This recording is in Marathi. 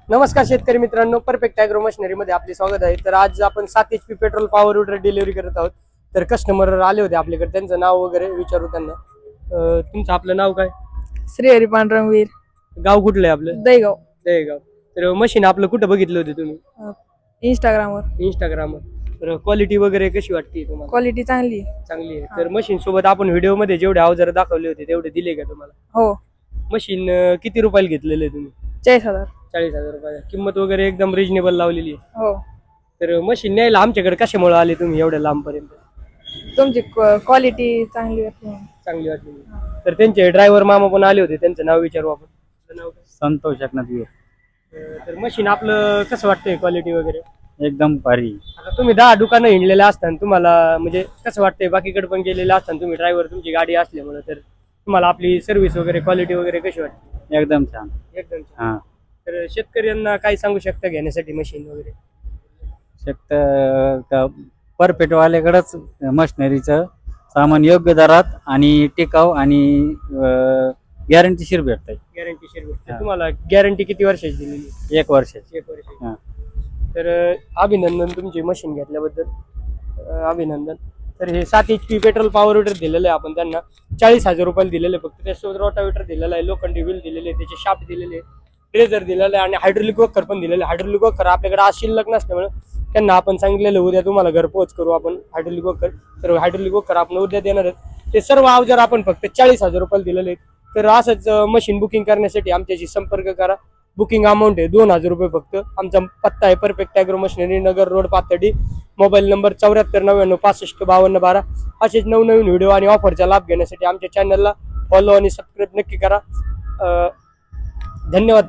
नमस्कार शेतकरी मित्रांनो, परफेक्ट ॲग्रो मशिनरी मध्ये आपले स्वागत आहे। तर आज आपण 7 HP petrol power weeder delivery करत आहोत। तर कस्टमर आले होते आपल्याकडे, त्यांचं नाव वगैरे विचारू त्यांना। तुमचं आपलं नाव काय? श्रीहरी पांडुरंगवीर, गाव कुठलं आहे आपलं? दहीगाव. दहेगाव। तर मशीन आपलं कुठं बघितलं होतं तुम्ही? इंस्टाग्रामवर. इंस्टाग्रामवर। तर क्वालिटी वगैरे कशी वाटते तुम्हाला? क्वालिटी चांगली आहे. चांगली आहे। तर मशीन सोबत आपण व्हिडिओ मध्ये जेवढे अवजार दाखवले होते तेवढे दिले का तुम्हाला? हो, मशीन किती रुपयाला घेतलेले आहे तुम्ही? 40,000. 40,000 रुपये किंमत वगैरे एकदम रिजनेबल लावलेली आहे। हो, तर मशीन न्यायला आमच्याकडे कशामुळे आले तुम्ही एवढ्या लांब पर्यंत? तुमची क्वालिटी चांगली वाटली. चांगली वाटली। तर त्यांचे ड्रायव्हर मामा पण आले होते, त्यांचं नाव विचारू आपण। त्यांचं नाव काय? संतोष एकनाथ वीर. तर मशीन आपलं कसं वाटतंय क्वालिटी वगैरे? एकदम भारी. आता तुम्ही 10 दुकानं हिंडलेले असताना तुम्हाला म्हणजे कसं वाटतंय? बाकीकडे पण गेलेले असताना तुम्ही ड्रायव्हर, तुमची गाडी असल्यामुळे तर तुम्हाला आपली सर्व्हिस वगैरे क्वालिटी वगैरे कशी वाटते? एकदम छान. एकदम छान। हा, तर शेतकऱ्यांना काय सांगू शकता घेण्यासाठी मशीन वगैरे? फक्त परफेक्ट वाल्याकडेच मशिनरीचं सामान योग्य दरात आणि टिकाऊ आणि गॅरंटीशीर भेटतंय. गॅरंटीशीर भेटते हा. तुम्हाला? गॅरंटी किती वर्षाची दिलेली? 1 वर्षाची. 1 वर्षाची। हा. तर अभिनंदन तुमची मशीन घेतल्याबद्दल, अभिनंदन। तर हे 7 HP पेट्रोल पॉवर विडर दिलेलं आहे आपण त्यांना, 40,000 रुपयाला दिलेलं आहे फक्त। त्यासोबत रोटावेटर दिलेला आहे, लोखंडी व्हील दिलेले आहे, त्याचे शाफ्ट दिलेले आहे, ट्रेजर दिलेलं आहे आणि हायड्रोलिक वॉकर पण दिलेलं आहे। हायड्रोलिक वॉकर आपल्याकडे आज शिल्लक नसल्यामुळे त्यांना आपण सांगितलेलं उद्या तुम्हाला घरपोच करू आपण हायड्रोलिक वॉकर। तर हायड्रोलिक वॉकर आपण उद्या देणार आहेत। ते सर्व अवजार आपण फक्त 40,000 रुपयाला दिलेले आहेत। तर असंच मशीन बुकिंग करण्यासाठी आमच्याशी संपर्क करा। बुकिंग अमाऊंट आहे 2,000 रुपये फक्त। आमचा पत्ता आहे perfect agro machinery, Nagar road, Pathardi. Mobile number 74 99 65 52 12। असेच नवनवीन व्हिडिओ आणि ऑफरचा लाभ घेण्यासाठी आमच्या चॅनलला फॉलो आणि सबस्क्राईब नक्की करा। धन्यवाद।